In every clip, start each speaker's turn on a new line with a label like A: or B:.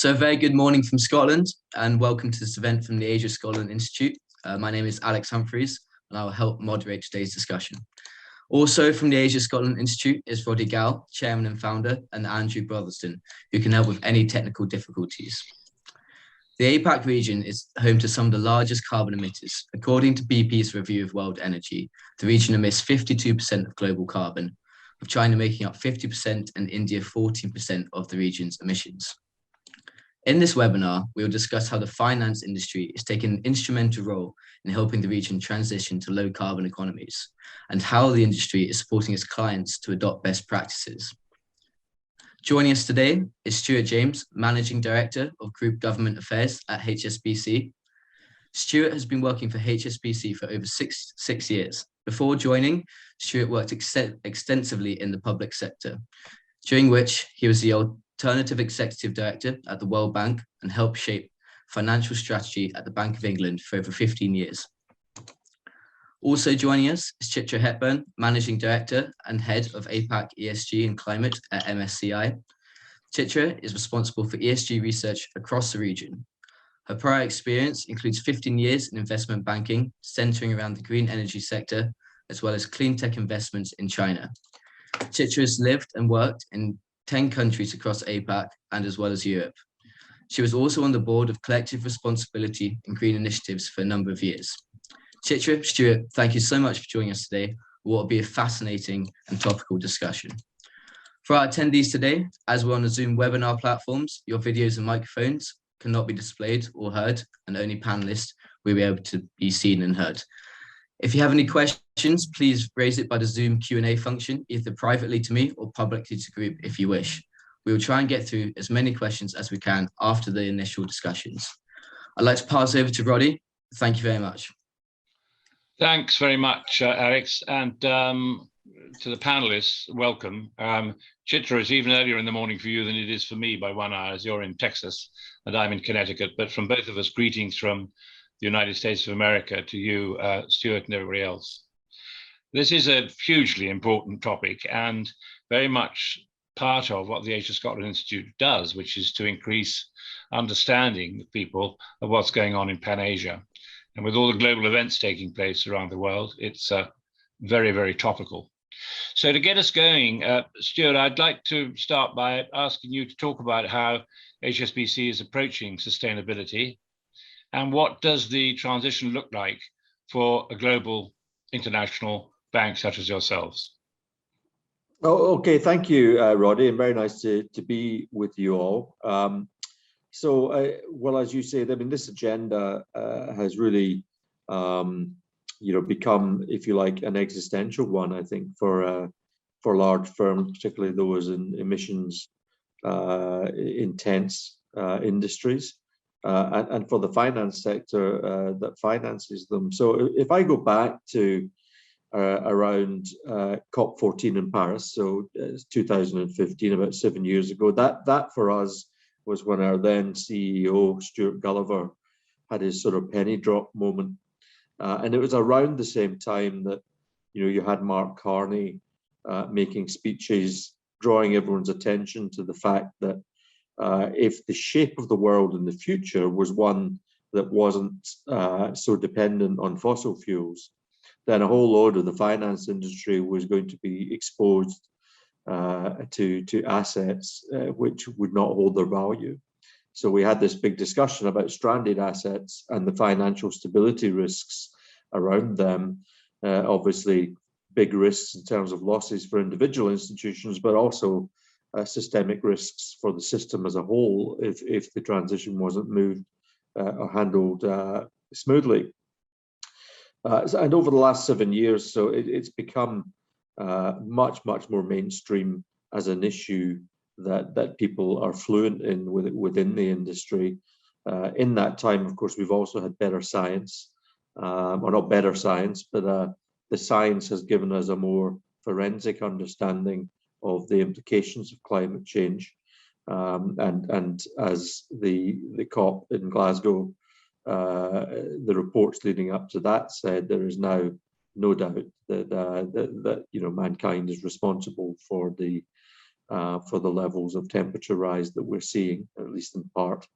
A: So a very good morning from Scotland and welcome to this event from the Asia Scotland Institute. My name is Alex Humphreys and I will help moderate today's discussion. Also from the Asia Scotland Institute is Roddy Gow, Chairman and Founder, and Andrew Brotherston, who can help with any technical difficulties. The APAC region is home to some of the largest carbon emitters. According to BP's review of world energy, the region emits 52% of global carbon, with China making up 50% and India 14% of the region's emissions. In this webinar, we will discuss how the finance industry is taking an instrumental role in helping the region transition to low carbon economies, and how the industry is supporting its clients to adopt best practices. Joining us today is Stewart James, Managing Director of Group Government Affairs at HSBC. Stewart has been working for HSBC for over six years. Before joining, Stewart worked extensively in the public sector, during which he was the Alternative Executive Director at the World Bank and helped shape financial strategy at the Bank of England for over 15 years. Also joining us is Chitra Hepburn, Managing Director and Head of APAC ESG and Climate at MSCI. Chitra is responsible for ESG research across the region. Her prior experience includes 15 years in investment banking, centering around the green energy sector, as well as clean tech investments in China. Chitra has lived and worked in 10 countries across APAC and as well as Europe. She was also on the board of Collective Responsibility and Green Initiatives for a number of years. Chitra, Stewart, thank you so much for joining us today. What will be a fascinating and topical discussion. For our attendees today, as we're on the Zoom webinar platforms, your videos and microphones cannot be displayed or heard, and only panelists will be able to be seen and heard. If you have any questions, please raise it by the Zoom Q&A function, either privately to me or publicly to the group if you wish. We will try and get through as many questions as we can after the initial discussions. I'd like to pass over to Roddy. Thank you very much.
B: Thanks very much, Alex, and to the panelists, welcome. Chitra is even earlier in the morning for you than it is for me by 1 hour, as you're in Texas and I'm in Connecticut, but from both of us, greetings from the United States of America to you, Stewart, and everybody else. This is a hugely important topic and very much part of what the Asia Scotland Institute does, which is to increase understanding of people of what's going on in Pan-Asia. And with all the global events taking place around the world, it's very, very topical. So to get us going, Stewart, I'd like to start by asking you to talk about how HSBC is approaching sustainability. And what does the transition look like for a global international bank such as yourselves?
C: Oh, okay, thank you, Roddy, and very nice to be with you all. Well, as you say, I mean, this agenda has really, become, if you like, an existential one, I think, for large firms, particularly those in emissions intense industries. And for the finance sector that finances them. So if I go back to around COP14 in Paris, so 2015, about 7 years ago, that for us was when our then CEO, Stuart Gulliver, had his sort of penny drop moment. And it was around the same time that, you had Mark Carney making speeches, drawing everyone's attention to the fact that if the shape of the world in the future was one that wasn't so dependent on fossil fuels, then a whole load of the finance industry was going to be exposed to assets which would not hold their value. So we had this big discussion about stranded assets and the financial stability risks around them. Obviously, big risks in terms of losses for individual institutions, but also systemic risks for the system as a whole if the transition wasn't moved or handled smoothly. And over the last 7 years, so it's become much more mainstream as an issue that people are fluent in within the industry. In that time, of course, we've also had better science, or not better science, but the science has given us a more forensic understanding of the implications of climate change. And as the COP in Glasgow, the reports leading up to that said, there is now no doubt that mankind is responsible for the for the levels of temperature rise that we're seeing, at least in part.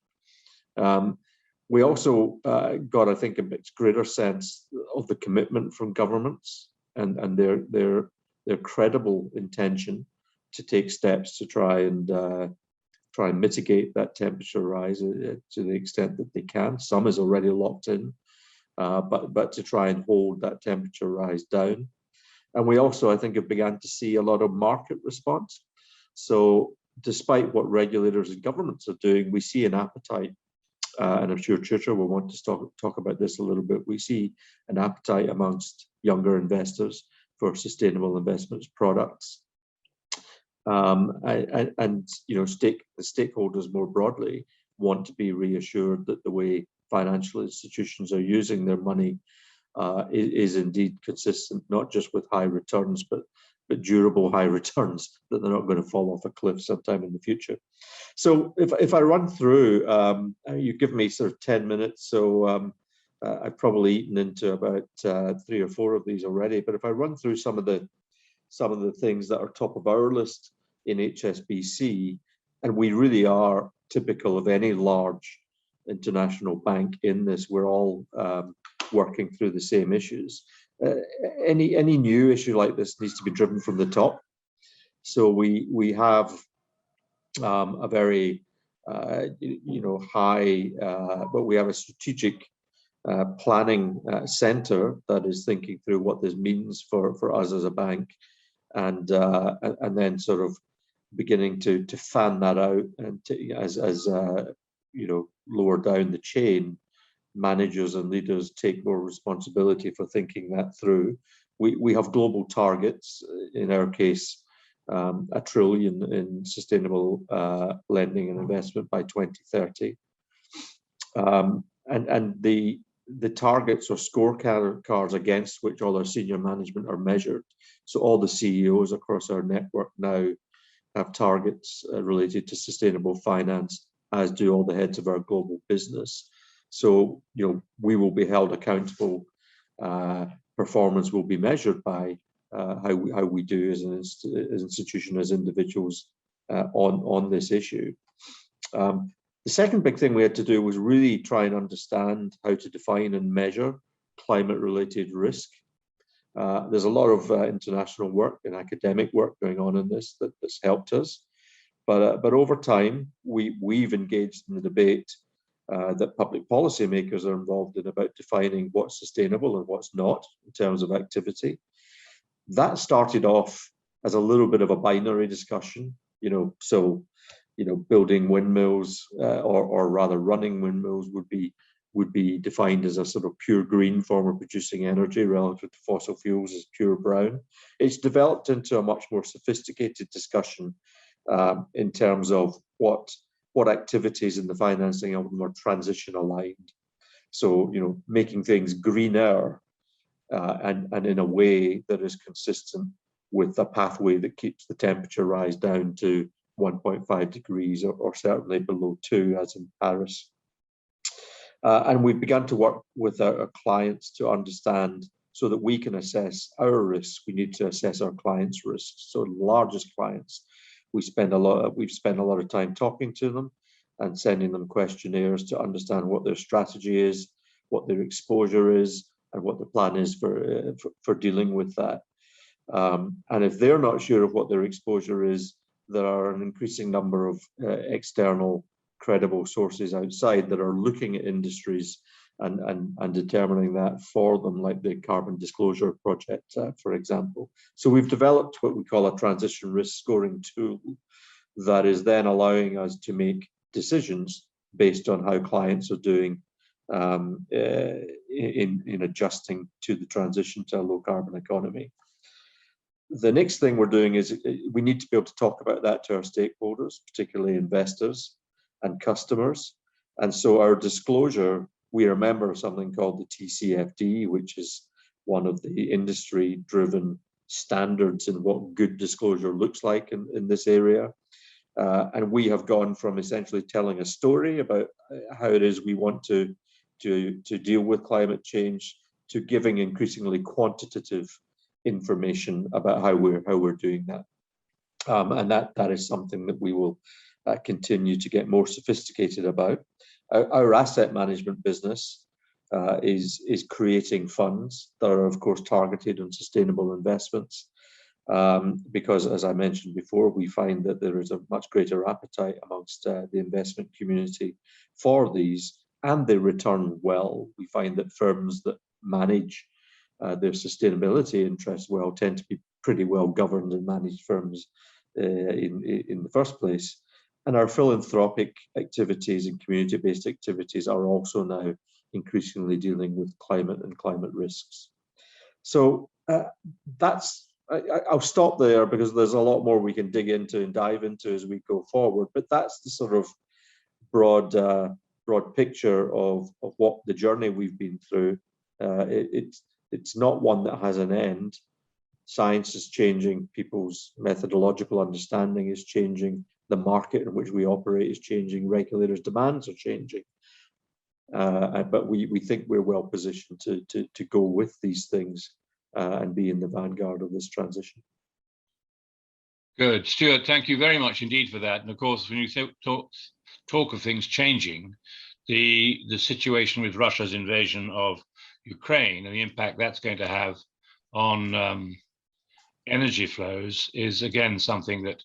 C: We also got, I think, a much greater sense of the commitment from governments and their credible intention to take steps to try and mitigate that temperature rise to the extent that they can. Some is already locked in, but to try and hold that temperature rise down. And we also, I think, have begun to see a lot of market response. So despite what regulators and governments are doing, we see an appetite, and I'm sure Chitra will want to talk about this a little bit. We see an appetite amongst younger investors for sustainable investments products. And you know, the stakeholders more broadly want to be reassured that the way financial institutions are using their money is indeed consistent, not just with high returns, but durable high returns, that they're not going to fall off a cliff sometime in the future. So if I run through, you give me sort of 10 minutes, so I've probably eaten into about 3 or 4 of these already. But if I run through some of the things that are top of our list in HSBC, and we really are typical of any large international bank in this, we're all working through the same issues. Any new issue like this needs to be driven from the top. So we have a very high, but we have a strategic planning center that is thinking through what this means for us as a bank, and then sort of beginning to fan that out, and as lower down the chain, managers and leaders take more responsibility for thinking that through. We have global targets, in our case, $1 trillion in sustainable lending and investment by 2030. And the targets or scorecards against which all our senior management are measured. So all the CEOs across our network now have targets related to sustainable finance, as do all the heads of our global business. So, we will be held accountable. Performance will be measured by how we do as an institution, as individuals, on this issue. The second big thing we had to do was really try and understand how to define and measure climate-related risk. There's a lot of international work and academic work going on in this that's helped us. But over time, we've engaged in the debate that public policymakers are involved in about defining what's sustainable and what's not in terms of activity. That started off as a little bit of a binary discussion, building windmills or rather running windmills would be defined as a sort of pure green form of producing energy relative to fossil fuels as pure brown. It's developed into a much more sophisticated discussion in terms of what activities in the financing of them are transition aligned. So, making things greener and in a way that is consistent with a pathway that keeps the temperature rise down to 1.5 degrees or certainly below 2, as in Paris. And we've begun to work with our clients to understand, so that we can assess our risks, we need to assess our clients' risks. So the largest clients, we've spent a lot of time talking to them and sending them questionnaires to understand what their strategy is, what their exposure is, and what the plan is for dealing with that. And if they're not sure of what their exposure is, there are an increasing number of external credible sources outside that are looking at industries and determining that for them, like the Carbon Disclosure Project, for example. So we've developed what we call a transition risk scoring tool that is then allowing us to make decisions based on how clients are doing in adjusting to the transition to a low carbon economy. The next thing we're doing is we need to be able to talk about that to our stakeholders, particularly investors and customers. And so our disclosure, we are a member of something called the TCFD, which is one of the industry-driven standards in what good disclosure looks like in this area. And we have gone from essentially telling a story about how it is we want to deal with climate change to giving increasingly quantitative information about how we're doing that. And that is something that we will continue to get more sophisticated about. Our asset management business is creating funds that are, of course, targeted on sustainable investments. Because, as I mentioned before, we find that there is a much greater appetite amongst the investment community for these, and they return well. We find that firms that manage their sustainability interests well tend to be pretty well governed and managed firms in the first place. And our philanthropic activities and community-based activities are also now increasingly dealing with climate and climate risks. So I'll stop there because there's a lot more we can dig into and dive into as we go forward. But that's the sort of broad picture of what the journey we've been through. It's not one that has an end. Science is changing, people's methodological understanding is changing, the market in which we operate is changing, regulators' demands are changing. But we think we're well positioned to go with these things and be in the vanguard of this transition.
B: Good. Stewart, thank you very much indeed for that. And of course, when you talk of things changing, the situation with Russia's invasion of Ukraine and the impact that's going to have on energy flows is again something that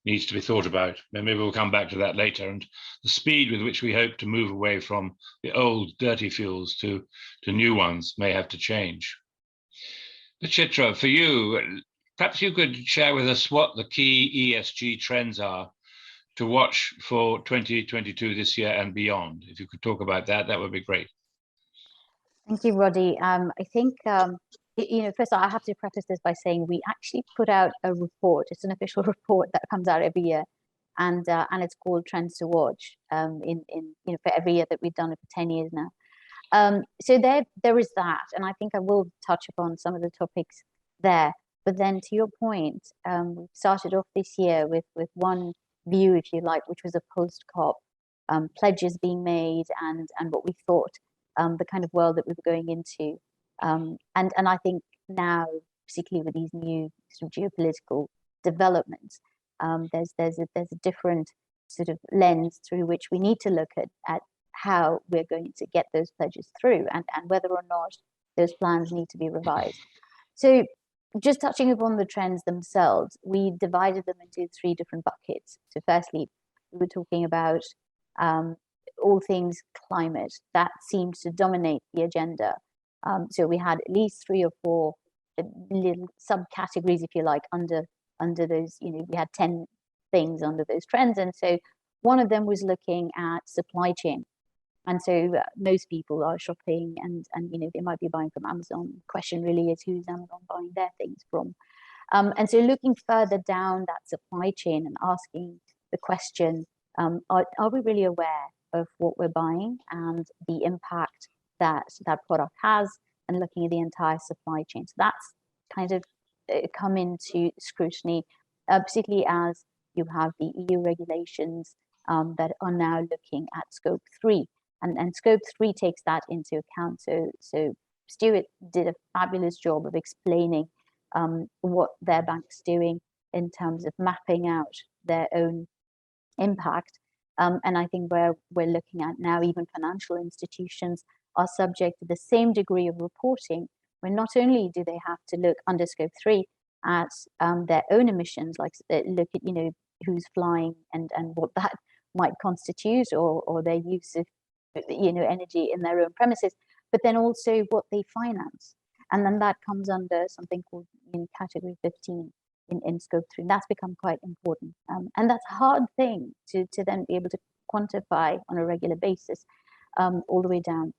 B: needs to be thought about. And maybe we'll come back to that later. And the speed with which we hope to move away from the old dirty fuels to new ones may have to change. But Chitra, for you, perhaps you could share with us what the key ESG trends are to watch for 2022 this year and beyond. If you could talk about that, that would be great.
D: Thank you, Roddy. I think, first I have to preface this by saying we actually put out a report. It's an official report that comes out every year, and it's called Trends to Watch. For every year that we've done it for 10 years now. So there is that, and I think I will touch upon some of the topics there. But then, to your point, we started off this year with one view, if you like, which was a post-COP pledges being made and what we thought. The kind of world that we were going into, and I think now, particularly with these new sort of geopolitical developments, there's a different sort of lens through which we need to look at how we're going to get those pledges through, and whether or not those plans need to be revised. So, just touching upon the trends themselves, we divided them into 3 different buckets. So, firstly, we were talking about all things climate. That seemed to dominate the agenda. So we had at least 3 or 4 little subcategories, if you like, under those. We had 10 things under those trends, and so one of them was looking at supply chain. And so most people are shopping, and they might be buying from Amazon. The question really is, who's Amazon buying their things from? And so looking further down that supply chain and asking the question, are we really aware of what we're buying and the impact that product has, and looking at the entire supply chain. So that's kind of come into scrutiny, particularly as you have the EU regulations that are now looking at scope 3, and scope 3 takes that into account. So Stewart did a fabulous job of explaining what their bank's doing in terms of mapping out their own impact. And I think where we're looking at now, even financial institutions are subject to the same degree of reporting, where not only do they have to look under scope 3 at their own emissions, like look at who's flying and what that might constitute, or their use of energy in their own premises, but then also what they finance, and then that comes under something called category 15 in scope 3. And that's become quite important, and that's a hard thing to then be able to quantify on a regular basis, all the way down.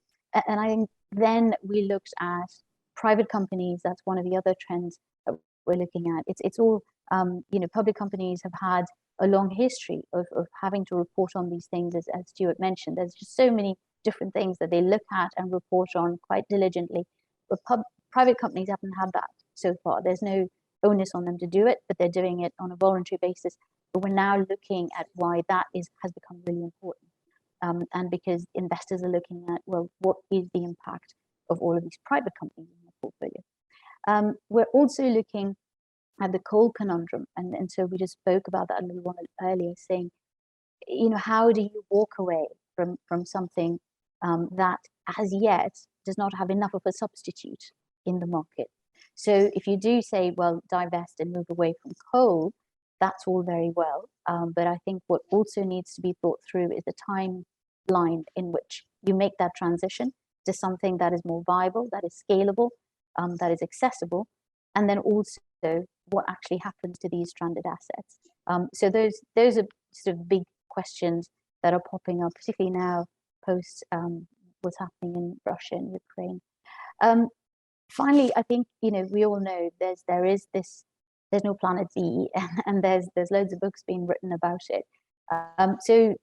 D: And I think then we looked at private companies. That's one of the other trends that we're looking at. It's all public companies have had a long history of having to report on these things, as Stewart mentioned. There's just so many different things that they look at and report on quite diligently, but private companies haven't had that so far. There's no onus on them to do it, but they're doing it on a voluntary basis. But we're now looking at why that has become really important, and because investors are looking at, well, what is the impact of all of these private companies in the portfolio? We're also looking the coal conundrum, and so we just spoke about that a little while earlier, saying, how do you walk away from something that as yet does not have enough of a substitute in the market? So if you do say, well, divest and move away from coal, that's all very well. But I think what also needs to be thought through is the timeline in which you make that transition to something that is more viable, that is scalable, that is accessible, and then also what actually happens to these stranded assets. So those are sort of big questions that are popping up, particularly now post what's happening in Russia and Ukraine. Finally, I think we all know there's no planet B, and there's loads of books being written about it. So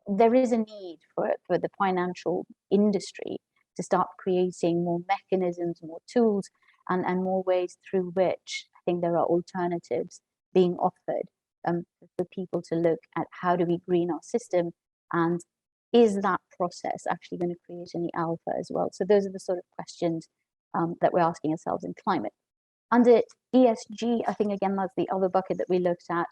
D: there is a need for the financial industry to start creating more mechanisms, more tools, and more ways through which I think there are alternatives being offered for people to look at how do we green our system, and is that process actually going to create any alpha as well? So those are the sort of questions that we're asking ourselves in climate. Under ESG, I think again that's the other bucket that we looked at.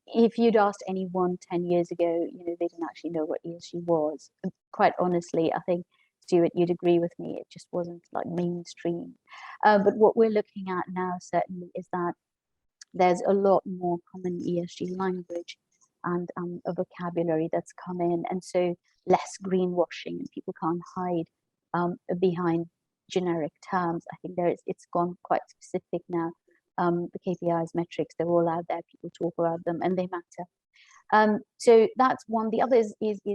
D: If you'd asked anyone 10 years ago, they didn't actually know what ESG was. And quite honestly, I think, Stewart, you'd agree with me, it just wasn't like mainstream. But what we're looking at now certainly is that there's a lot more common ESG language and a vocabulary that's come in, and so less greenwashing, and people can't hide behind generic terms. I think it's gone quite specific now. The KPIs, metrics, they're all out there. People talk about them, and they matter. So that's one. The other is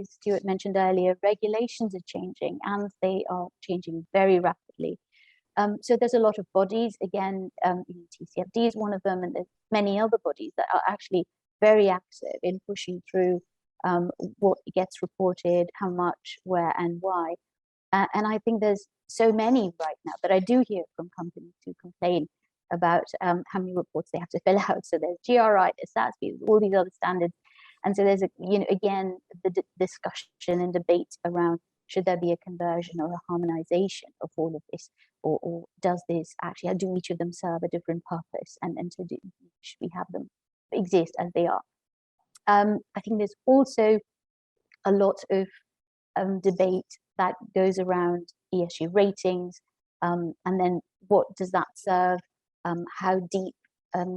D: Stewart mentioned earlier, regulations are changing, and they are changing very rapidly. So there's a lot of bodies, again, TCFD is one of them, and there's many other bodies that are actually very active in pushing through what gets reported, how much, where, and why. And I think there's so many right now that I do hear from companies who complain about how many reports they have to fill out. So there's GRI, there's SASB, all these other standards. And so there's again, the discussion and debate around, should there be a conversion or a harmonization of all of this, or does this actually, do each of them serve a different purpose, and so should we have them exist as they are? I think there's also a lot of debate that goes around ESG ratings, and then what does that serve? How deep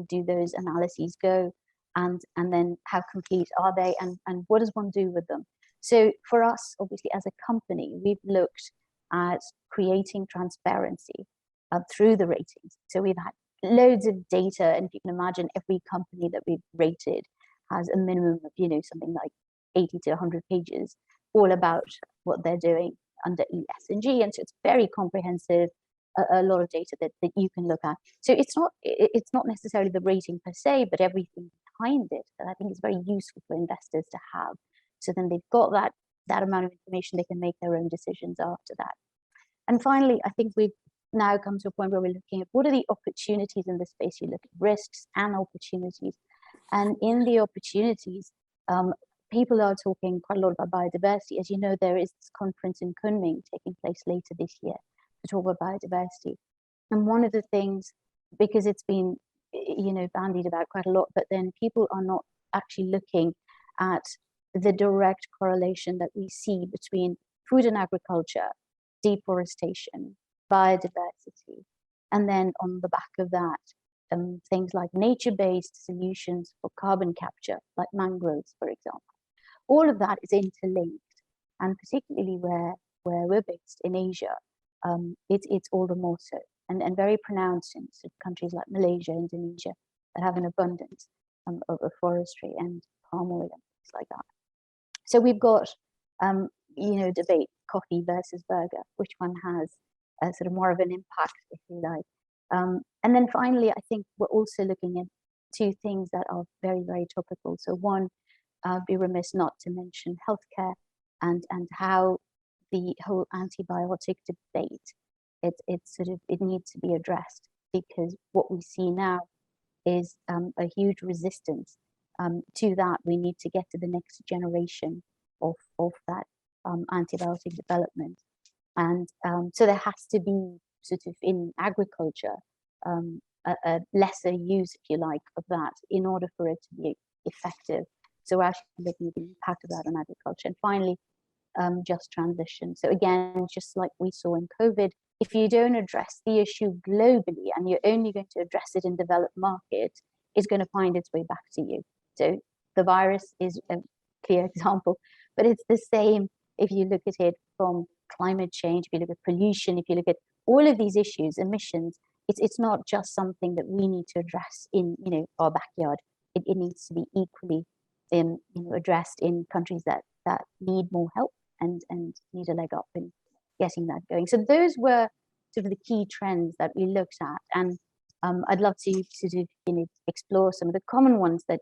D: do those analyses go, and then how complete are they, and what does one do with them? So for us, obviously, as a company, we've looked at creating transparency through the ratings. So we've had loads of data, and if you can imagine, every company that we've rated has a minimum of something like 80 to 100 pages all about what they're doing under ESG, and so it's very comprehensive, a lot of data that you can look at. So it's not necessarily the rating per se, but everything behind it that I think is very useful for investors to have. So then they've got that amount of information, they can make their own decisions after that. And finally, I think we've now come to a point where we're looking at what are the opportunities in this space. You look at risks and opportunities, and in the opportunities, people are talking quite a lot about biodiversity. As you know, there is this conference in Kunming taking place later this year to talk about biodiversity. And one of the things, because it's been bandied about quite a lot, but then people are not actually looking at the direct correlation that we see between food and agriculture, deforestation, biodiversity, and then on the back of that, things like nature-based solutions for carbon capture, like mangroves, for example. All of that is interlinked, and particularly where we're based in Asia, it's all the more so, and very pronounced in sort of countries like Malaysia, Indonesia, that have an abundance of forestry and palm oil and things like that. So we've got, debate, coffee versus burger, which one has a sort of more of an impact, if you like. And then finally, I think we're also looking at two things that are very, very topical. So one, be remiss not to mention healthcare and how the whole antibiotic debate, it needs to be addressed, because what we see now is a huge resistance to that. We need to get to the next generation of that antibiotic development. And so there has to be sort of in agriculture a lesser use, if you like, of that in order for it to be effective. So we're actually looking at the impact of that on agriculture. And finally, just transition. So again, just like we saw in COVID, if you don't address the issue globally and you're only going to address it in developed markets, it's going to find its way back to you. So the virus is a clear example, but it's the same if you look at it from climate change, if you look at pollution, if you look at all of these issues, emissions, it's not just something that we need to address in our backyard. It needs to be equally addressed in countries that need more help and need a leg up in getting that going. So those were sort of the key trends that we looked at, and I'd love to sort of explore some of the common ones that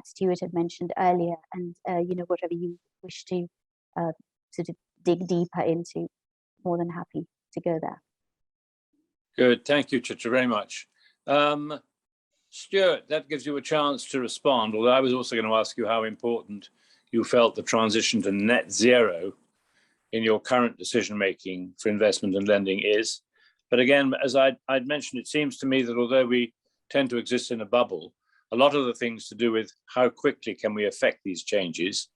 D: Stewart had mentioned earlier, and whatever you wish to sort of dig deeper into, more than happy to go there.
E: Good, thank you, Chitra, very much. Stewart, that gives you a chance to respond, although I was also going to ask you how important you felt the transition to net zero in your current decision-making for investment and lending is. But again, as I'd mentioned, it seems to me that although we tend to exist in a bubble, a lot of the things to do with how quickly can we affect these changes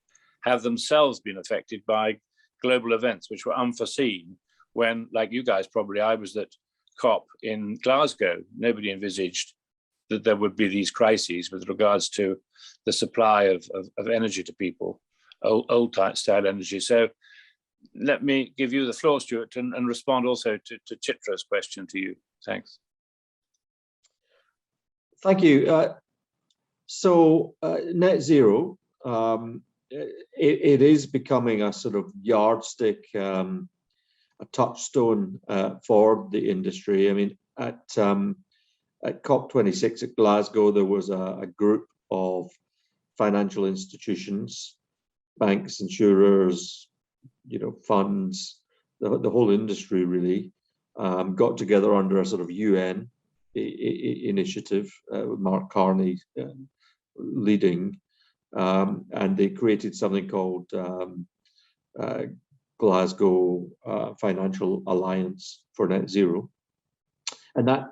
E: have themselves been affected by global events, which were unforeseen when, like you guys probably, I was at COP in Glasgow. Nobody envisaged that there would be these crises with regards to the supply of energy to people, old style energy. So let me give you the floor, Stewart, and respond also to Chitra's question to you. Thanks.
C: Thank you. So net zero, it is becoming a sort of yardstick, a touchstone for the industry. I mean, at COP26 at Glasgow, there was a group of financial institutions, banks, insurers, funds, the whole industry really got together under a sort of UN initiative with Mark Carney leading, and they created something called Glasgow Financial Alliance for Net Zero, and that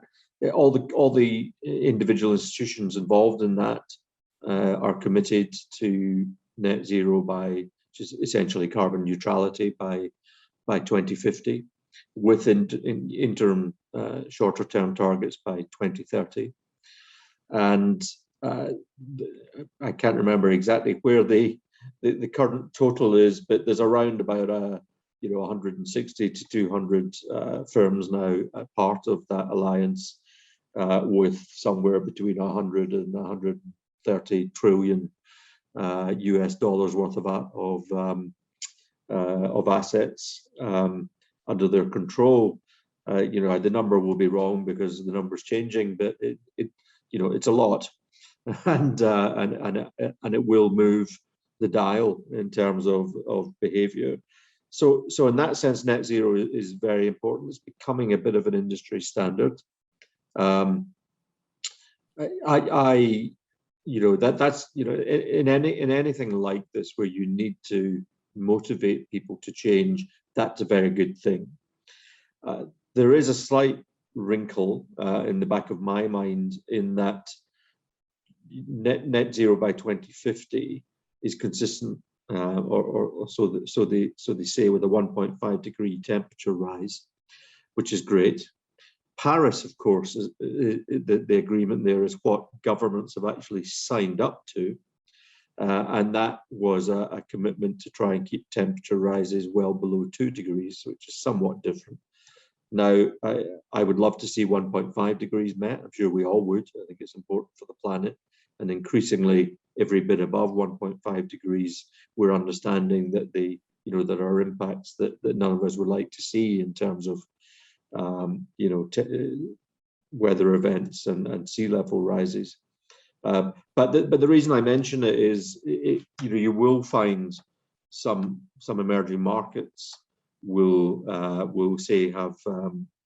C: all the individual institutions involved in that are committed to net zero by just essentially carbon neutrality by 2050, with interim shorter term targets by 2030. And I can't remember exactly where the current total is, but there's around about 160 to 200 firms now part of that alliance, with somewhere between 100 and 130 trillion US dollars worth of assets under their control. The number will be wrong because the number's changing, but it's a lot, and it will move the dial in terms of behavior. So in that sense, net zero is very important. It's becoming a bit of an industry standard. That's in anything like this where you need to motivate people to change, that's a very good thing. There is a slight wrinkle in the back of my mind in that net zero by 2050 is consistent, or so they say, with a 1.5 degree temperature rise, which is great. Paris, of course, is the agreement there is what governments have actually signed up to, and that was a commitment to try and keep temperature rises well below 2 degrees, which is somewhat different. Now, I would love to see 1.5 degrees met. I'm sure we all would. I think it's important for the planet. And increasingly, every bit above 1.5 degrees, we're understanding that there are impacts that none of us would like to see in terms of weather events and sea level rises. But the reason I mention it is, you will find some emerging markets will say have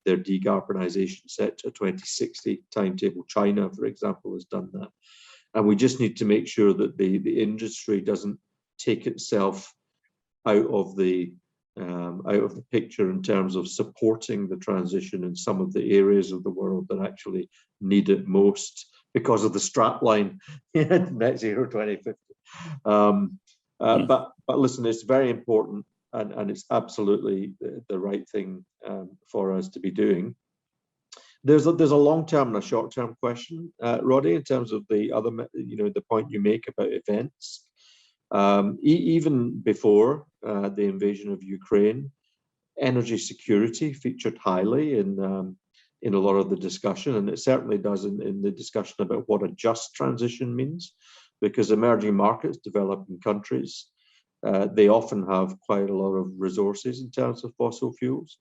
C: their decarbonization set to a 2060 timetable. China, for example, has done that. And we just need to make sure that the industry doesn't take itself out of the out of the picture in terms of supporting the transition in some of the areas of the world that actually need it most because of the strapline net zero 2050. But listen, it's very important, and it's absolutely the right thing for us to be doing. There's a long-term and a short-term question, Roddy, in terms of the other, the point you make about events. Even before the invasion of Ukraine, energy security featured highly in a lot of the discussion, and it certainly does in the discussion about what a just transition means, because emerging markets, developing countries, they often have quite a lot of resources in terms of fossil fuels,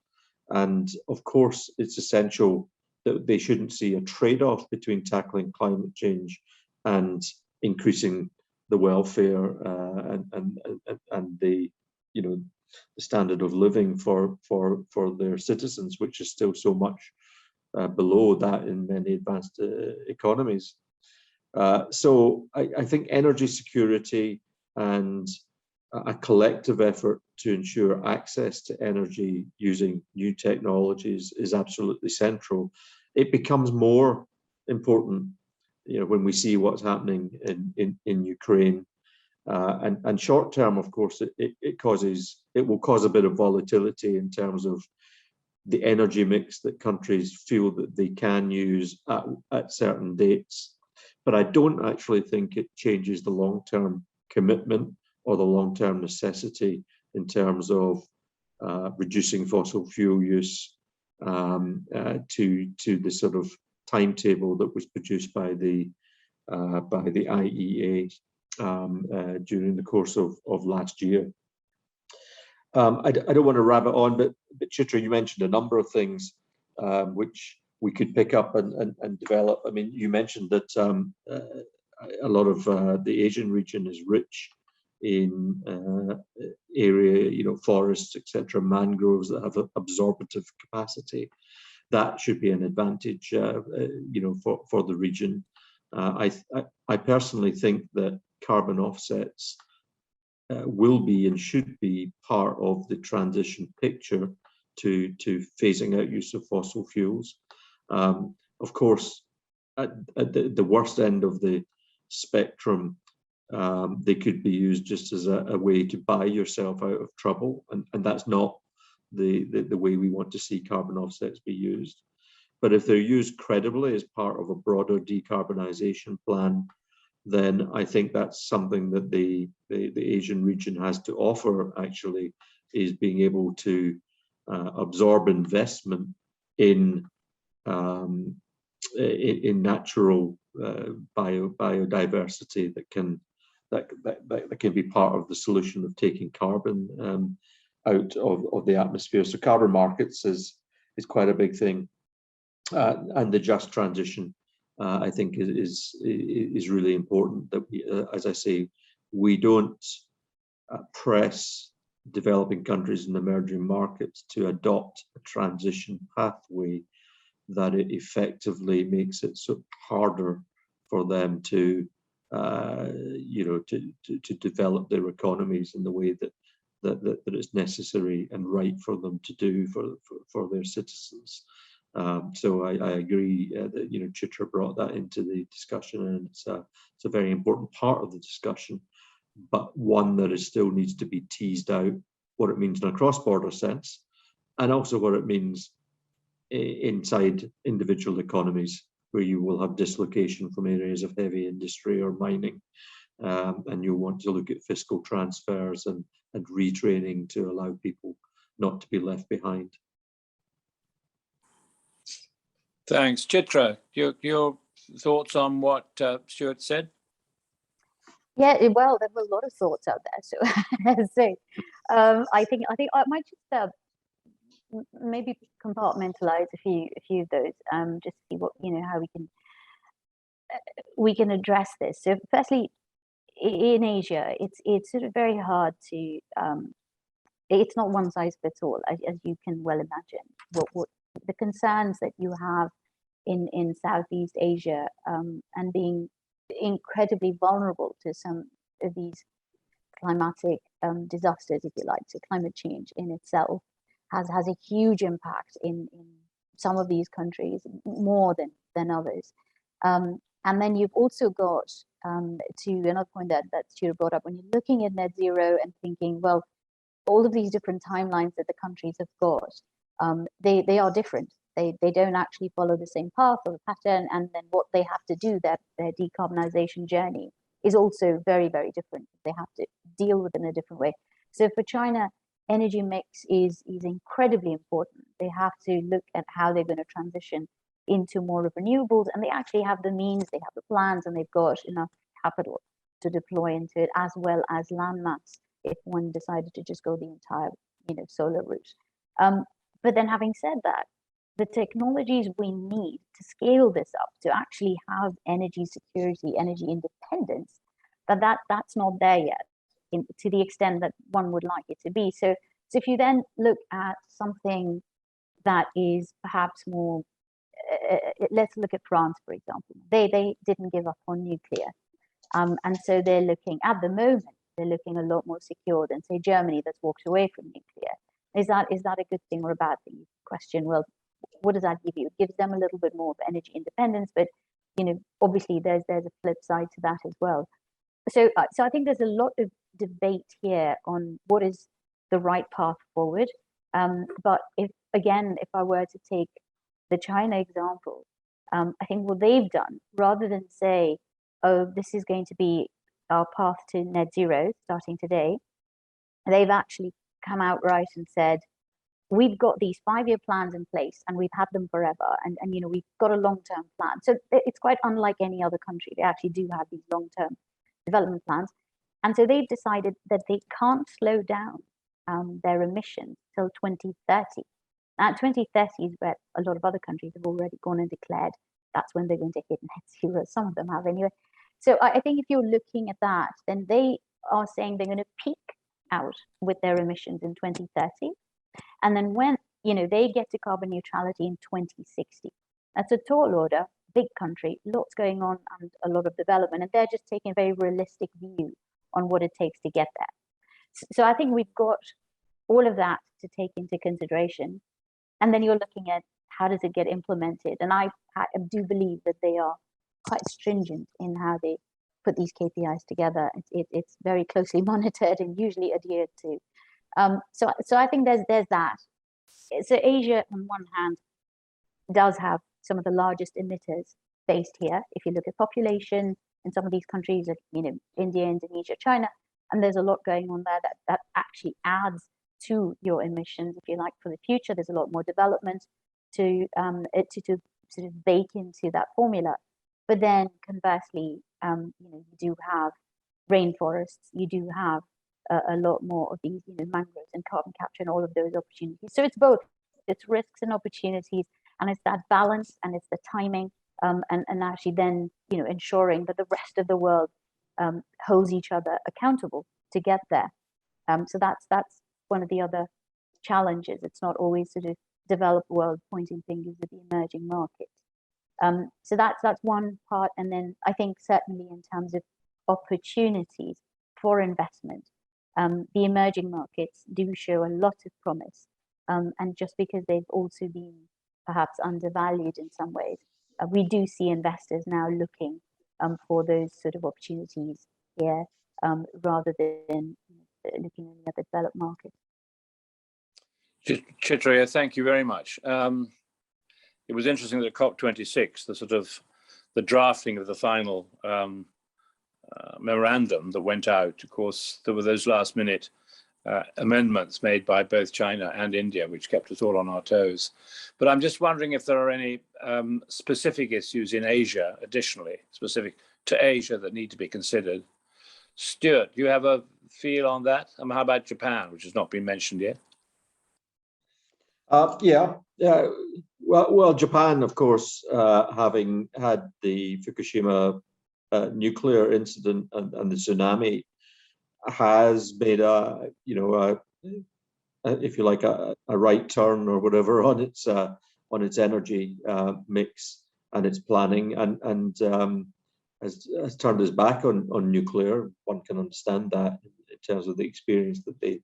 C: and of course it's essential that they shouldn't see a trade-off between tackling climate change and increasing the welfare and the standard of living for their citizens, which is still so much below that in many advanced economies. So I think energy security and a collective effort to ensure access to energy using new technologies is absolutely central. It becomes more important, when we see what's happening in Ukraine. And short term, of course, it will cause a bit of volatility in terms of the energy mix that countries feel that they can use at certain dates. But I don't actually think it changes the long-term commitment or the long-term necessity in terms of reducing fossil fuel use to the sort of timetable that was produced by the IEA during the course of last year. I don't want to rabbit on, but Chitra, you mentioned a number of things which we could pick up and develop. I mean, you mentioned that a lot of the Asian region is rich in area, forests, etc., mangroves that have absorptive capacity. That should be an advantage, for the region. I personally think that carbon offsets will be and should be part of the transition picture to phasing out use of fossil fuels. Of course, at the worst end of the spectrum, they could be used just as a way to buy yourself out of trouble, and that's not the way we want to see carbon offsets be used. But if they're used credibly as part of a broader decarbonisation plan, then I think that's something that the Asian region has to offer, actually, is being able to absorb investment in natural biodiversity that can be part of the solution of taking carbon out of the atmosphere. So carbon markets is quite a big thing, and the just transition, I think, is really important. That we, as I say, we don't press developing countries and emerging markets to adopt a transition pathway that it effectively makes it so harder for them to develop their economies in the way that it's necessary and right for them to do for their citizens. So I agree that Chitra brought that into the discussion, and it's a very important part of the discussion, but one that still needs to be teased out, what it means in a cross-border sense, and also what it means inside individual economies, where you will have dislocation from areas of heavy industry or mining, and you'll want to look at fiscal transfers and retraining to allow people not to be left behind.
E: Thanks. Chitra, your thoughts on what Stewart said?
D: Yeah, well, there were a lot of thoughts out there. So, I think I might just maybe compartmentalize a few of those, just see what how we can address this. So, firstly, in Asia, it's sort of very hard to. It's not one size fits all, as you can well imagine. What the concerns that you have in Southeast Asia, and being incredibly vulnerable to some of these climatic disasters, if you like. So climate change in itself has a huge impact in some of these countries, more than others. And then you've also got, to another point that Stewart brought up, when you're looking at net zero and thinking, well, all of these different timelines that the countries have got, they are different. They don't actually follow the same path or pattern, and then what they have to do, their decarbonization journey, is also very, very different. They have to deal with it in a different way. So for China, energy mix is incredibly important. They have to look at how they're going to transition into more of renewables, and they actually have the means, they have the plans, and they've got enough capital to deploy into it, as well as land mass, if one decided to just go the entire solar route. But then having said that, the technologies we need to scale this up, to actually have energy security, energy independence, that's not there yet, to the extent that one would like it to be. So if you then look at something that is perhaps more, let's look at France, for example. They didn't give up on nuclear. And so they're looking, at the moment, they're looking a lot more secure than, say, Germany, that's walked away from nuclear. Is that a good thing or a bad thing? You question, well, what does that give you? It gives them a little bit more of energy independence, but obviously there's a flip side to that as well. So I think there's a lot of debate here on what is the right path forward. But if I were to take the China example, I think what they've done, rather than say, oh, this is going to be our path to net zero starting today, they've actually come out right and said, we've got these 5-year plans in place, and we've had them forever, and we've got a long-term plan. So it's quite unlike any other country. They actually do have these long-term development plans, and so they've decided that they can't slow down their emissions till 2030. Now, 2030 is where a lot of other countries have already gone and declared that's when they're going to hit net zero. Some of them have anyway. So I think if you're looking at that, then they are saying they're going to peak out with their emissions in 2030. And then when they get to carbon neutrality in 2060, that's a tall order, big country, lots going on, and a lot of development, and they're just taking a very realistic view on what it takes to get there. So I think we've got all of that to take into consideration, and then you're looking at how does it get implemented. And I do believe that they are quite stringent in how they put these KPIs together. It's very closely monitored and usually adhered to. So I think there's that. So Asia, on one hand, does have some of the largest emitters based here. If you look at population in some of these countries, India, Indonesia, China, and there's a lot going on there that actually adds to your emissions, if you like, for the future. There's a lot more development to sort of bake into that formula. But then conversely, you do have rainforests, you do have a lot more of these, mangroves and carbon capture and all of those opportunities. So it's both, it's risks and opportunities, and it's that balance, and it's the timing, and actually then, ensuring that the rest of the world holds each other accountable to get there. So that's one of the other challenges. It's not always sort of developed world pointing fingers at the emerging markets. So that's one part. And then I think certainly in terms of opportunities for investment, the emerging markets do show a lot of promise. And just because they've also been perhaps undervalued in some ways, we do see investors now looking for those sort of opportunities here, rather than looking in the developed markets.
E: Chitra, thank you very much. It was interesting that COP26, the drafting of the final memorandum that went out. Of course, there were those last-minute amendments made by both China and India, which kept us all on our toes. But I'm just wondering if there are any specific issues in Asia, additionally, specific to Asia, that need to be considered. Stewart, do you have a feel on that? How about Japan, which has not been mentioned yet?
C: Well, Japan, of course, having had the Fukushima nuclear incident and the tsunami, has made if you like, a right turn or whatever on its energy mix and its planning, and has turned its back on nuclear. One can understand that terms of the experience that they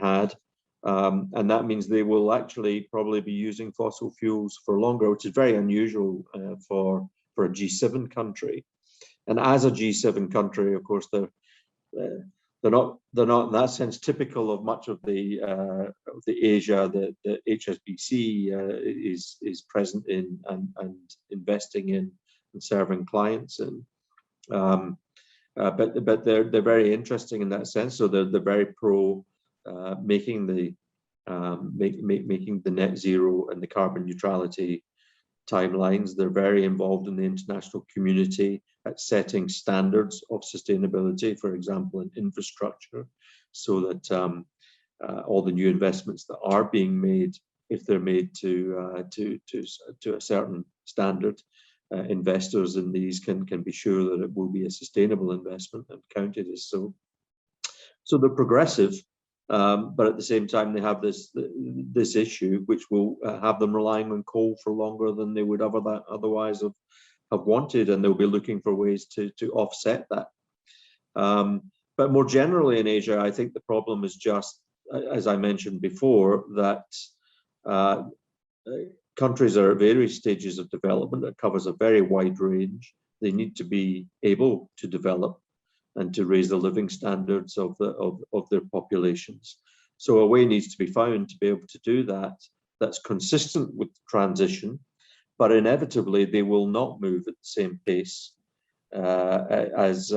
C: had. And that means they will actually probably be using fossil fuels for longer, which is very unusual for a G7 country. And as a G7 country, of course, they're not in that sense typical of much of the Asia that the HSBC is present in and investing in and serving clients in. But they're very interesting in that sense. So they're very pro making the net zero and the carbon neutrality timelines. They're very involved in the international community at setting standards of sustainability, for example, in infrastructure, so that all the new investments that are being made, if they're made to a certain standard, investors in these can be sure that it will be a sustainable investment and counted as so. So they're progressive, but at the same time they have this issue which will have them relying on coal for longer than they would otherwise have wanted, and they'll be looking for ways to offset that. But more generally in Asia, I think the problem is just, as I mentioned before, that countries are at various stages of development that covers a very wide range. They need to be able to develop and to raise the living standards of their populations. So a way needs to be found to be able to do that that's consistent with transition, but inevitably they will not move at the same pace as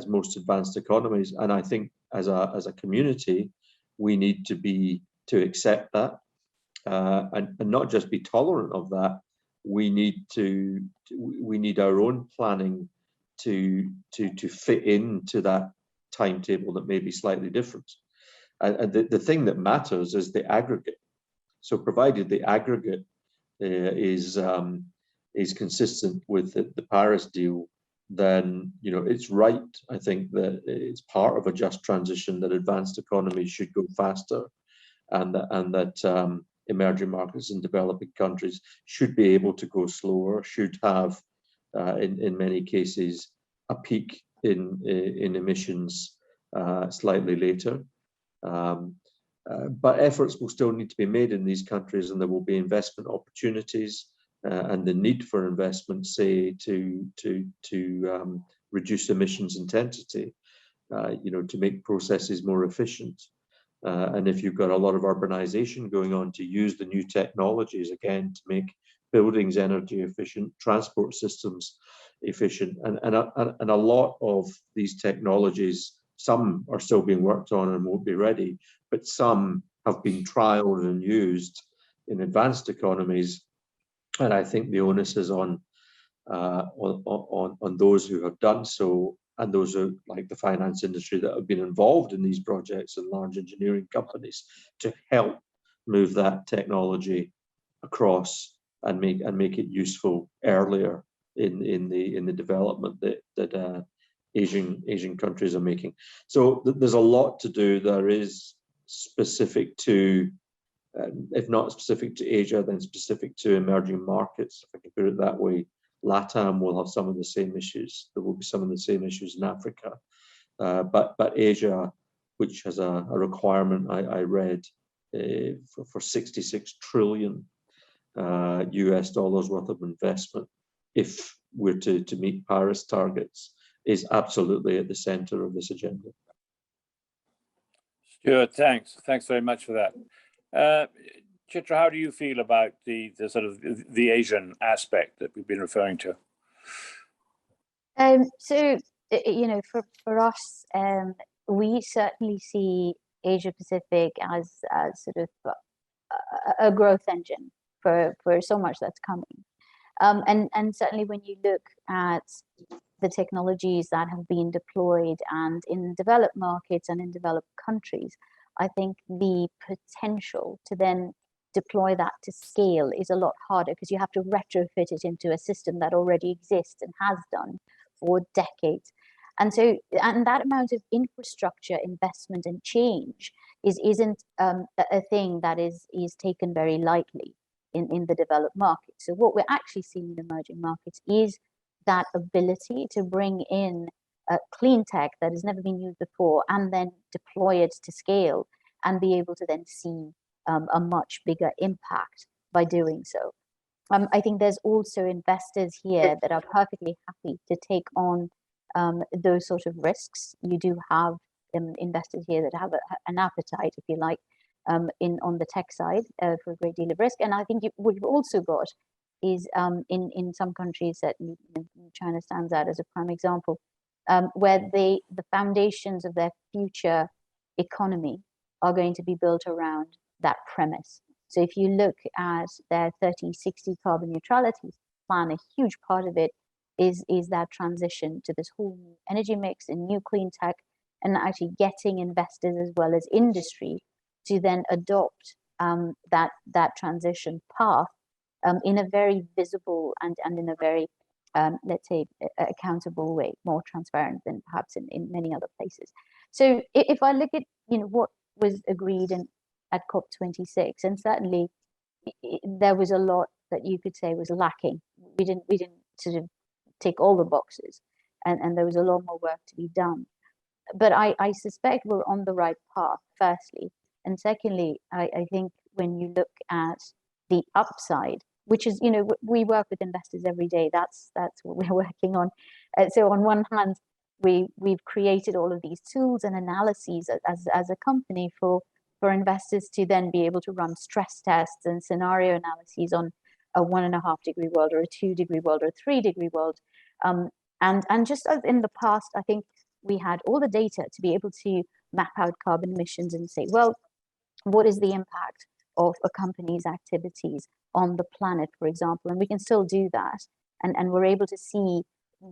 C: most advanced economies. And I think as a community, we need to accept that. And not just be tolerant of that. We need our own planning to fit into that timetable that may be slightly different. And the thing that matters is the aggregate. So provided the aggregate is consistent with the Paris deal, then it's right. I think that it's part of a just transition that advanced economies should go faster, and that emerging markets and developing countries should be able to go slower, should have, in many cases, a peak in emissions slightly later. But efforts will still need to be made in these countries, and there will be investment opportunities and the need for investment, say, to reduce emissions intensity, to make processes more efficient. And if you've got a lot of urbanization going on, to use the new technologies again to make buildings energy efficient, transport systems efficient, and a lot of these technologies, some are still being worked on and won't be ready, but some have been trialed and used in advanced economies. And I think the onus is on those who have done so, and those are like the finance industry that have been involved in these projects and large engineering companies, to help move that technology across and make it useful earlier in the development that Asian countries are making. So there's a lot to do. There is specific to, if not specific to Asia, then specific to emerging markets, if I can put it that way. LATAM will have some of the same issues. There will be some of the same issues in Africa. But Asia, which has a requirement, I read, for 66 trillion US dollars worth of investment, if we're to meet Paris targets, is absolutely at the center of this agenda.
E: Stewart, thanks very much for that. Chitra, how do you feel about the sort of the Asian aspect that we've been referring to?
D: So for us, we certainly see Asia Pacific as sort of a growth engine for so much that's coming. And certainly when you look at the technologies that have been deployed and in developed markets and in developed countries, I think the potential to then deploy that to scale is a lot harder, because you have to retrofit it into a system that already exists and has done for decades. And so, and that amount of infrastructure investment and change isn't a thing that is taken very lightly in the developed markets. So what we're actually seeing in emerging markets is that ability to bring in clean tech that has never been used before, and then deploy it to scale and be able to then see a much bigger impact by doing so. I think there's also investors here that are perfectly happy to take on those sort of risks. You do have investors here that have an appetite, if you like, on the tech side for a great deal of risk. And I think what you've also got is in some countries that China stands out as a prime example, where the foundations of their future economy are going to be built around that premise. So if you look at their 30-60 carbon neutrality plan, a huge part of it is that transition to this whole new energy mix and new clean tech, and actually getting investors as well as industry to then adopt that transition path in a very visible and in a very, let's say, accountable way, more transparent than perhaps in many other places. So if I look at what was agreed at COP26, and certainly there was a lot that you could say was lacking. We didn't sort of tick all the boxes, and there was a lot more work to be done. But I suspect we're on the right path, firstly. And secondly, I think when you look at the upside, which is, we work with investors every day. That's what we're working on. So on one hand, we've created all of these tools and analyses as a company for investors to then be able to run stress tests and scenario analyses on a 1.5 degree world or a 2 degree world or a 3 degree world. And just as in the past, I think we had all the data to be able to map out carbon emissions and say, well, what is the impact of a company's activities on the planet, for example? And we can still do that. And we're able to see,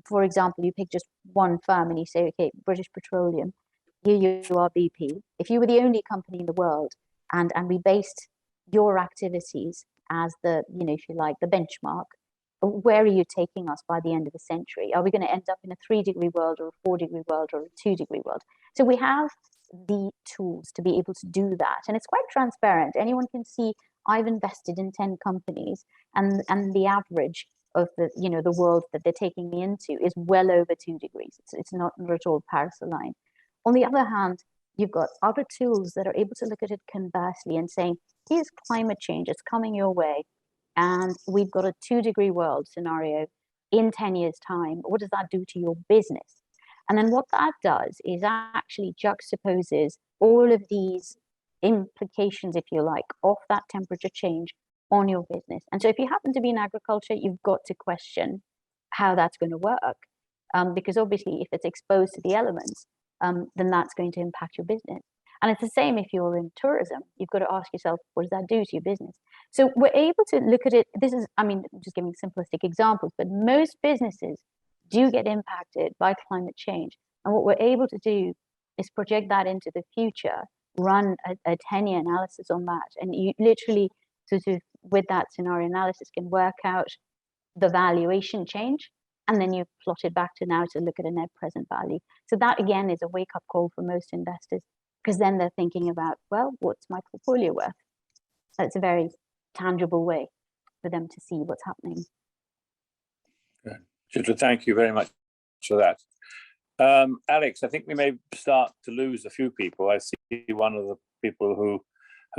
D: for example, you pick just one firm and you say, okay, British Petroleum, here you are, BP. If you were the only company in the world and we based your activities as the, if you like, the benchmark, where are you taking us by the end of the century? Are we going to end up in a 3 degree world or a 4 degree world or a 2 degree world? So we have the tools to be able to do that. And it's quite transparent. Anyone can see I've invested in 10 companies and the average of the world that they're taking me into is well over 2 degrees. It's not at all Paris aligned. On the other hand, you've got other tools that are able to look at it conversely and saying, here's climate change, it's coming your way. And we've got a 2 degree world scenario in 10 years' time. What does that do to your business? And then what that does is actually juxtaposes all of these implications, if you like, of that temperature change on your business. And so if you happen to be in agriculture, you've got to question how that's going to work. Because obviously, if it's exposed to the elements, then that's going to impact your business. And it's the same if you're in tourism. You've got to ask yourself, what does that do to your business? So we're able to look at it. This is, I'm just giving simplistic examples, but most businesses do get impacted by climate change. And what we're able to do is project that into the future, run a 10-year analysis on that. And you literally, sort of, with that scenario analysis, can work out the valuation change. And then you plot it back to now to look at a net present value. So that, again, is a wake-up call for most investors, because then they're thinking about, well, what's my portfolio worth? So it's a very tangible way for them to see what's happening.
E: Good. Chitra, thank you very much for that. Alex, I think we may start to lose a few people. I see one of the people who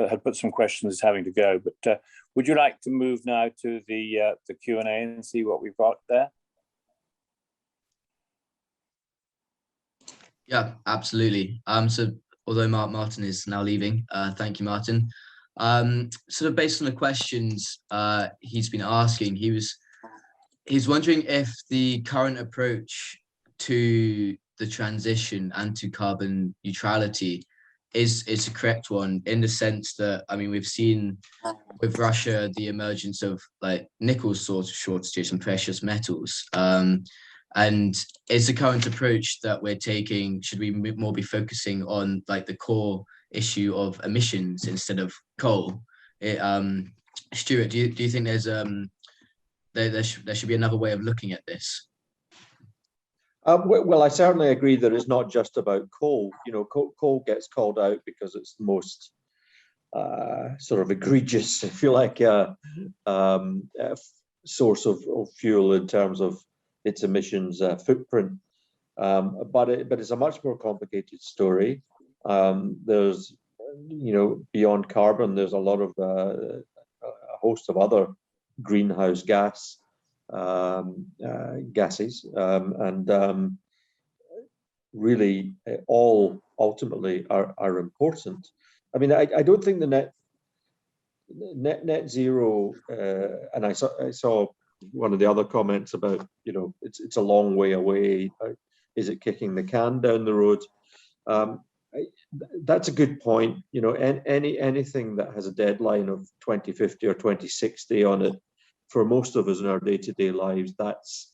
E: had put some questions is having to go, but would you like to move now to the Q&A and see what we've got there?
A: Yeah, absolutely. So although Martin is now leaving, thank you, Martin. Sort of based on the questions he's been asking, he's wondering if the current approach to the transition and to carbon neutrality is a correct one, in the sense that, we've seen with Russia the emergence of like nickel sort of shortages and precious metals. And is the current approach that we're taking, should we more be focusing on like the core issue of emissions instead of coal? Stewart, do you think there's there should be another way of looking at this?
C: Well, I certainly agree that it's not just about coal. Coal gets called out because it's the most sort of egregious, if you like, source of fuel in terms of its emissions footprint. But it's a much more complicated story. There's, beyond carbon, there's a lot of a host of other greenhouse gases, and really all ultimately are important. I mean, I don't think the net zero, and I saw one of the other comments about, it's a long way away. Is it kicking the can down the road? That's a good point. Anything that has a deadline of 2050 or 2060 on it, for most of us in our day-to-day lives, that's,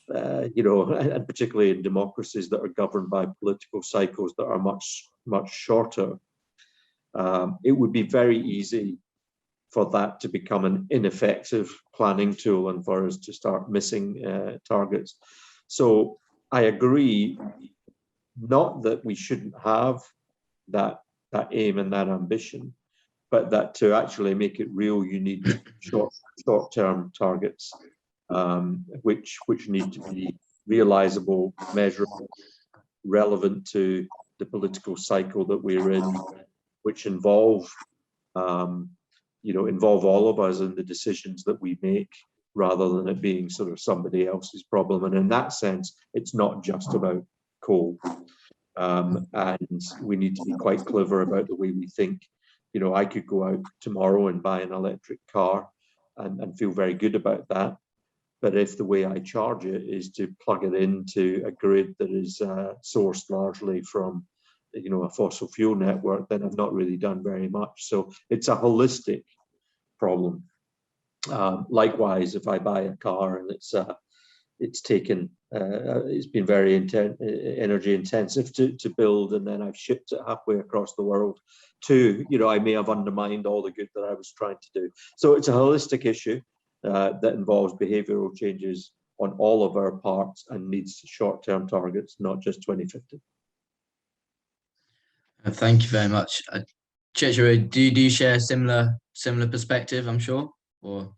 C: and particularly in democracies that are governed by political cycles that are much, much shorter, it would be very easy for that to become an ineffective planning tool and for us to start missing targets. So I agree, not that we shouldn't have that aim and that ambition, but that to actually make it real, you need short-term targets, which need to be realizable, measurable, relevant to the political cycle that we're in, which involve all of us in the decisions that we make, rather than it being sort of somebody else's problem. And in that sense, it's not just about coal. And we need to be quite clever about the way we think. I could go out tomorrow and buy an electric car and feel very good about that. But if the way I charge it is to plug it into a grid that is sourced largely from, a fossil fuel network, then I've not really done very much. So it's a holistic problem. Likewise, if I buy a car and it's been very energy intensive to build, and then I've shipped it halfway across the world too, I may have undermined all the good that I was trying to do. So it's a holistic issue that involves behavioral changes on all of our parts and needs short-term targets, not just 2050.
A: Thank you very much. Chitra, do you share a similar perspective, I'm sure? Or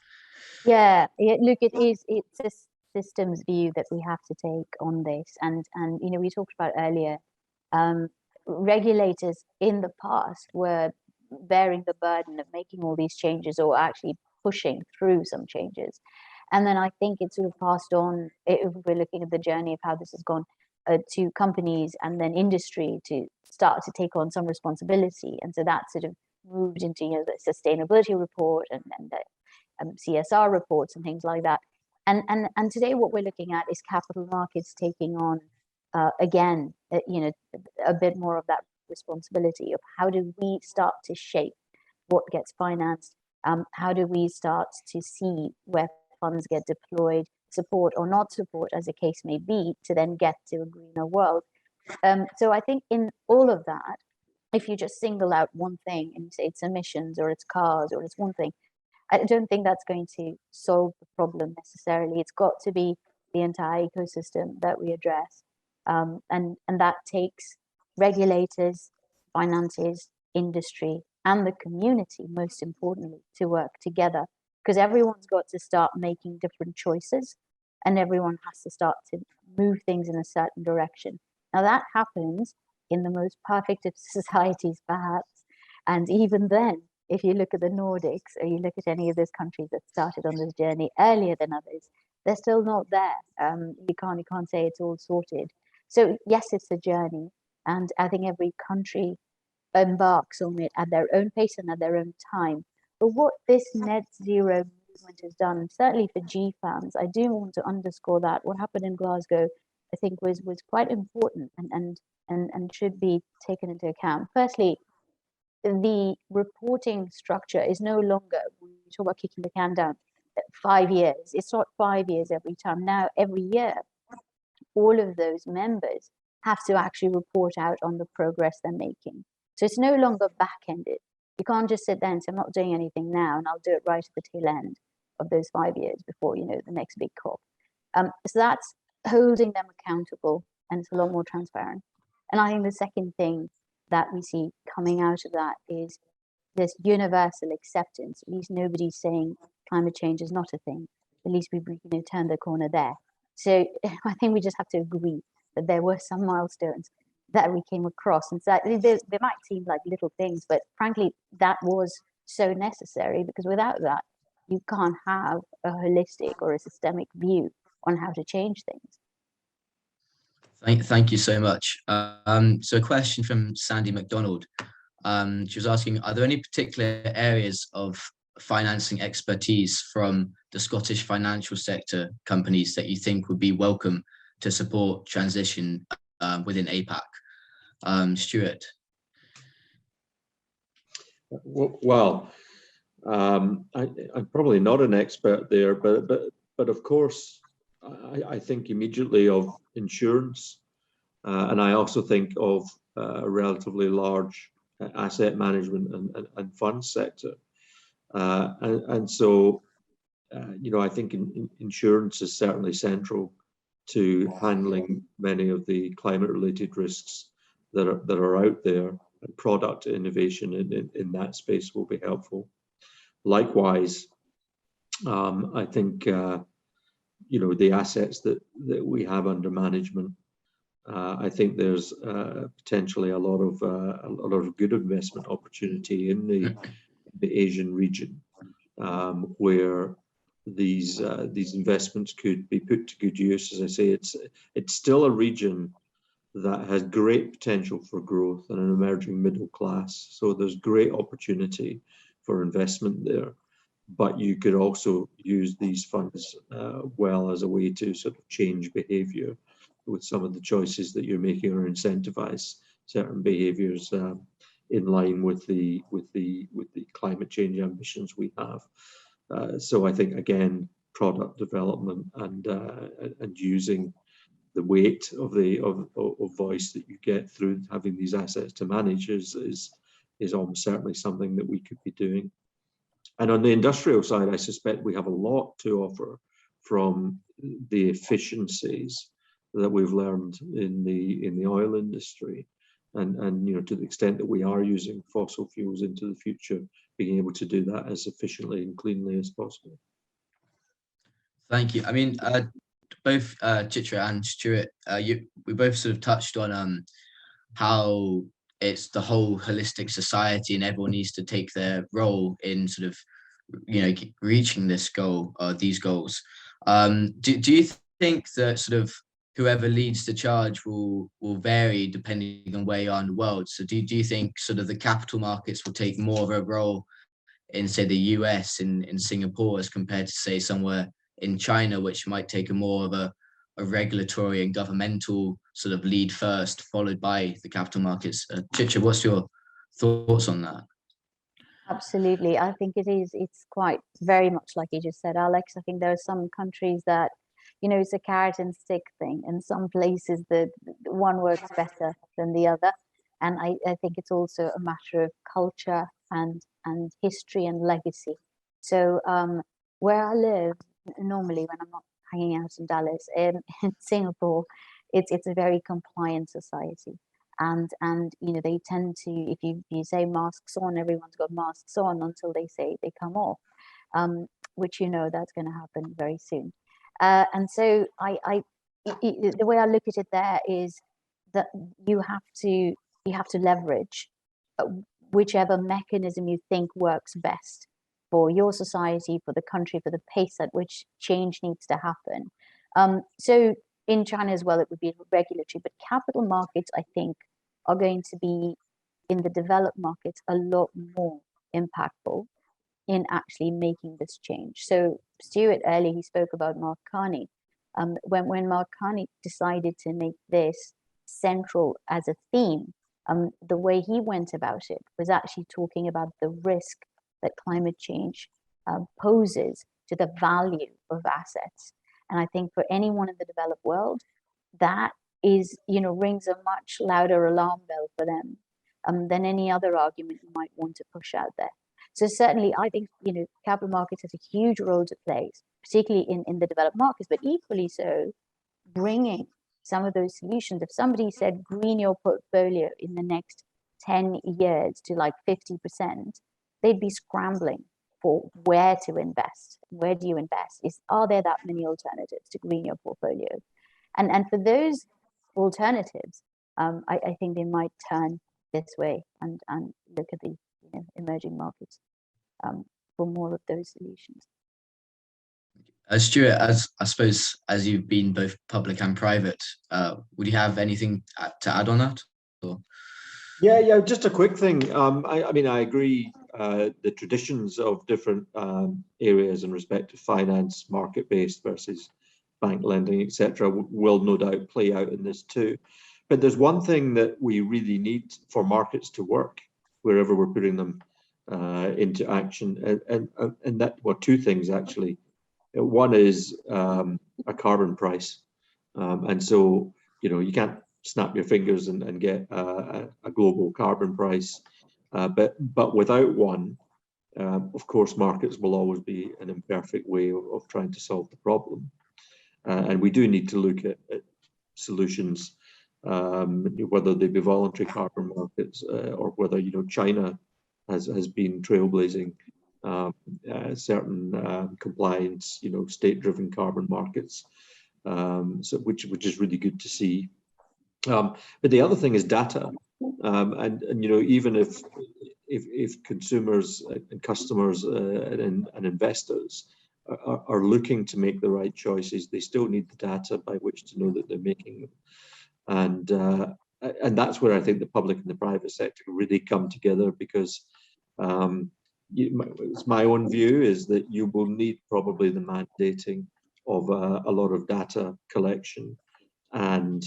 D: yeah, look, it's a systems view that we have to take on this, and we talked about earlier, regulators in the past were bearing the burden of making all these changes, or actually pushing through some changes, and then I think it sort of passed on, if we're looking at the journey of how this has gone, to companies and then industry to start to take on some responsibility, and so that sort of moved into the sustainability report and the CSR reports and things like that. And today what we're looking at is capital markets taking on again a bit more of that responsibility of how do we start to shape what gets financed, how do we start to see where funds get deployed, support or not support as the case may be, to then get to a greener world. So I think in all of that, if you just single out one thing and say it's emissions or it's cars or it's one thing, I don't think that's going to solve the problem necessarily. It's got to be the entire ecosystem that we address. And that takes regulators, finances, industry, and the community, most importantly, to work together, because everyone's got to start making different choices and everyone has to start to move things in a certain direction. Now that happens in the most perfect of societies, perhaps. And even then, if you look at the Nordics or you look at any of those countries that started on this journey earlier than others, they're still not there. You can't say it's all sorted. So yes, it's a journey. And I think every country embarks on it at their own pace and at their own time. But what this net zero movement has done, certainly for GFAMs, I do want to underscore that what happened in Glasgow, I think was quite important and should be taken into account. Firstly, the reporting structure is no longer, when you talk about kicking the can down, 5 years. It's not 5 years every time. Now, every year, all of those members have to actually report out on the progress they're making. So it's no longer back-ended. You can't just sit there and say, I'm not doing anything now, and I'll do it right at the tail end of those 5 years before, the next big COP. So that's holding them accountable, and it's a lot more transparent. And I think the second thing that we see coming out of that is this universal acceptance. At least nobody's saying climate change is not a thing. At least we turned the corner there. So I think we just have to agree that there were some milestones that we came across. And so they might seem like little things, but frankly, that was so necessary, because without that, you can't have a holistic or a systemic view on how to change things.
A: Thank you so much. So a question from Sandy McDonald. She was asking, are there any particular areas of financing expertise from the Scottish financial sector companies that you think would be welcome to support transition within APAC? Stewart.
C: Well, I'm probably not an expert there, but of course, I think immediately of insurance, and I also think of a relatively large asset management and fund sector, and so I think insurance is certainly central to handling many of the climate-related risks that are out there, and product innovation in that space will be helpful. Likewise, I think the assets that we have under management, I think there's potentially a lot of good investment opportunity in the Asian region, where these investments could be put to good use. As I say, it's still a region that has great potential for growth and an emerging middle class. So there's great opportunity for investment there. But you could also use these funds well as a way to sort of change behavior with some of the choices that you're making, or incentivize certain behaviors in line with the climate change ambitions we have. So I think, again, product development and using the weight of voice that you get through having these assets to manage is almost certainly something that we could be doing. And on the industrial side, I suspect we have a lot to offer from the efficiencies that we've learned in the oil industry, and to the extent that we are using fossil fuels into the future, being able to do that as efficiently and cleanly as possible.
A: Thank you. I mean, both Chitra and Stewart, we both sort of touched on how it's the whole holistic society and everyone needs to take their role in sort of, reaching this goal or these goals. Do you think that sort of whoever leads the charge will vary depending on where you are in the world? So do you think sort of the capital markets will take more of a role in, say, the US, in Singapore, as compared to, say, somewhere in China, which might take a more of a regulatory and governmental sort of lead first, followed by the capital markets? Chitra, what's your thoughts on that?
D: Absolutely. I think it's quite very much like you just said, Alex. I think there are some countries that, it's a carrot and stick thing. In some places, the one works better than the other. And I think it's also a matter of culture and history and legacy. So where I live, normally when I'm not hanging out in Dallas, in Singapore, it's a very compliant society. And they tend to, if you say masks on, everyone's got masks on until they say they come off, which that's going to happen very soon. And so the way I look at it there is that you have to leverage whichever mechanism you think works best for your society, for the country, for the pace at which change needs to happen. So in China as well, it would be regulatory, but capital markets, I think, are going to be, in the developed markets, a lot more impactful in actually making this change. So Stewart earlier, he spoke about Mark Carney. When Mark Carney decided to make this central as a theme, the way he went about it was actually talking about the risk that climate change poses to the value of assets. And I think for anyone in the developed world, that is, rings a much louder alarm bell for them than any other argument you might want to push out there. So certainly, I think, capital markets has a huge role to play, particularly in the developed markets, but equally so, bringing some of those solutions. If somebody said green your portfolio in the next 10 years to like 50%, they'd be scrambling for where to invest. Where do you invest? Are there that many alternatives to green your portfolio? And for those alternatives, I think they might turn this way and look at the emerging markets for more of those solutions.
A: Stewart, as I suppose, as you've been both public and private, would you have anything to add on that? Or?
C: Yeah, just a quick thing. I mean, I agree. The traditions of different areas in respect to finance, market-based versus bank lending, etc., will no doubt play out in this too. But there's one thing that we really need for markets to work wherever we're putting them into action, and that, well, two things actually. One is a carbon price, and so you can't snap your fingers and get a global carbon price, but without one, of course, markets will always be an imperfect way of trying to solve the problem, and we do need to look at solutions, whether they be voluntary carbon markets or whether China has been trailblazing certain compliance, state-driven carbon markets, so which is really good to see. But the other thing is data, and even if consumers and customers and investors are looking to make the right choices, they still need the data by which to know that they're making them, and that's where I think the public and the private sector really come together, because it's my own view is that you will need probably the mandating of a lot of data collection and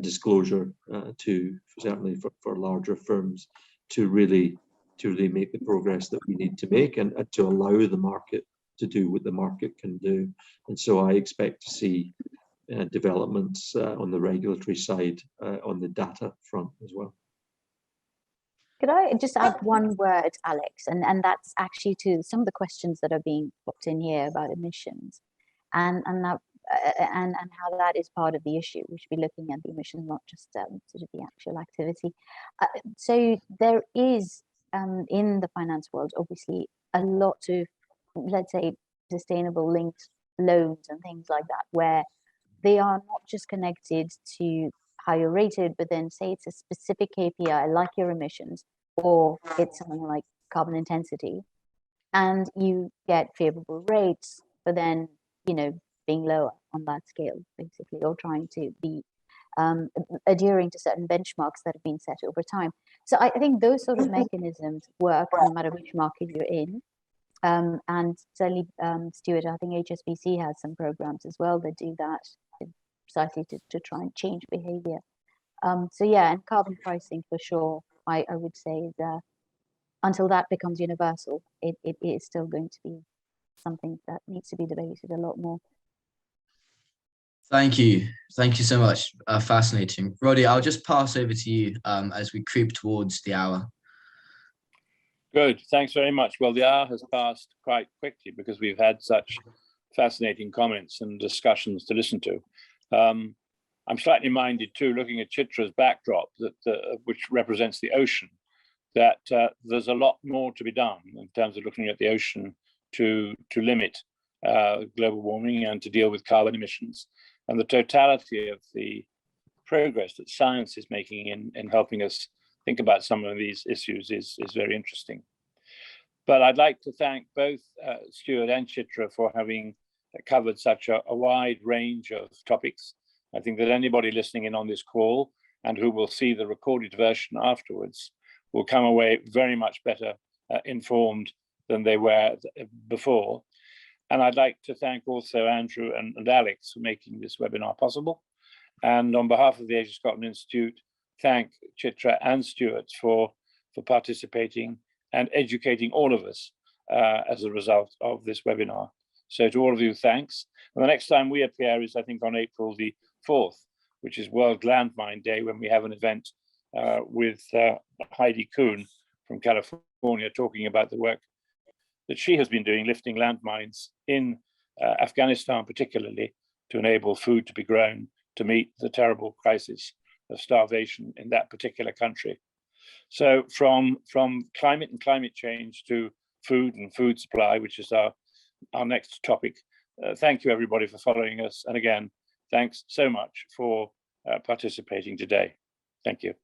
C: disclosure to certainly for larger firms to really make the progress that we need to make, and to allow the market to do what the market can do. And so I expect to see developments on the regulatory side on the data front as well.
D: Could I just add one word, Alex, and that's actually to some of the questions that are being popped in here about emissions, and how that is part of the issue. We should be looking at the emissions, not just sort of the actual activity. So there is in the finance world, obviously, a lot of, let's say, sustainable linked loans and things like that, where they are not just connected to how you're rated, but then say it's a specific KPI like your emissions, or it's something like carbon intensity, and you get favorable rates, but then being lower on that scale, basically, or trying to be adhering to certain benchmarks that have been set over time. So I think those sort of mechanisms work no matter which market you're in. And certainly, Stewart, I think HSBC has some programs as well that do that precisely to try and change behavior. So yeah, and carbon pricing for sure, I would say that until that becomes universal, it is still going to be something that needs to be debated a lot more.
A: Thank you so much. Fascinating. Roddy, I'll just pass over to you as we creep towards the hour.
E: Good, thanks very much. Well, the hour has passed quite quickly because we've had such fascinating comments and discussions to listen to. I'm slightly minded too, looking at Chitra's backdrop, which represents the ocean, that there's a lot more to be done in terms of looking at the ocean to limit global warming and to deal with carbon emissions. And the totality of the progress that science is making in helping us think about some of these issues is very interesting. But I'd like to thank both Stewart and Chitra for having covered such a wide range of topics. I think that anybody listening in on this call and who will see the recorded version afterwards will come away very much better informed than they were before. And I'd like to thank also Andrew and Alex for making this webinar possible. And on behalf of the Asia Scotland Institute, thank Chitra and Stewart for participating and educating all of us as a result of this webinar. So to all of you, thanks. And the next time we appear is, I think, on April the 4th, which is World Landmine Day, when we have an event with Heidi Kuhn from California talking about the work that she has been doing, lifting landmines in Afghanistan, particularly to enable food to be grown to meet the terrible crisis of starvation in that particular country. So from climate and climate change to food and food supply, which is our next topic. Thank you, everybody, for following us. And again, thanks so much for participating today. Thank you.